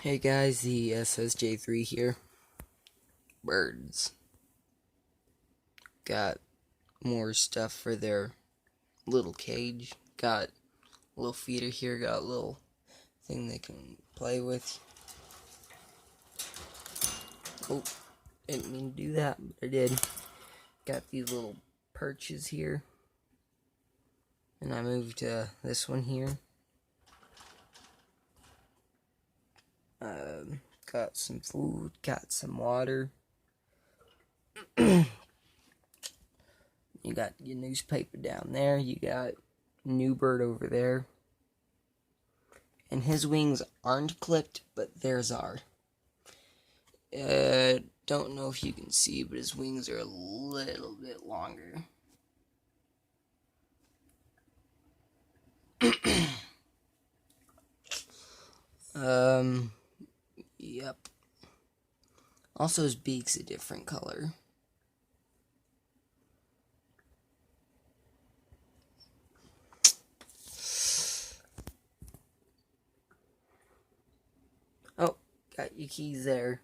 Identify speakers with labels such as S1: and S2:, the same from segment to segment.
S1: Hey guys, the SSJ3 here. Birds. Got more stuff for their little cage. Got a little feeder here, got a little thing they can play with. Oh, didn't mean to do that, but I did. Got these little perches here. And I moved this one here. Got some food, got some water. You got your newspaper down there. You got new bird over there. And his wings aren't clipped, but theirs are. Don't know if you can see, but his wings are a little bit longer. Yep. Also, his beak's a different color. Oh, got your keys there.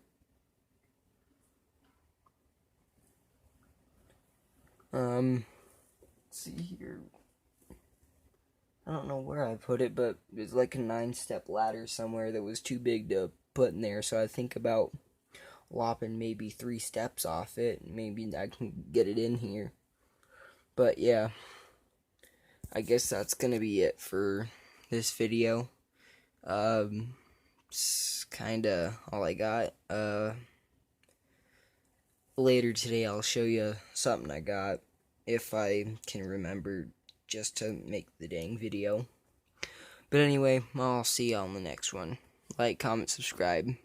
S1: Let's see here. I don't know where I put it, but there's like a 9-step ladder somewhere that was too big to put in there, so I think about lopping maybe 3 steps off it, and maybe I can get it in here. But yeah, I guess that's gonna be it for this video. It's kinda all I got. Later today I'll show you something I got, if I can remember, just to make the dang video. But anyway, I'll see you on the next one. Like, comment, subscribe.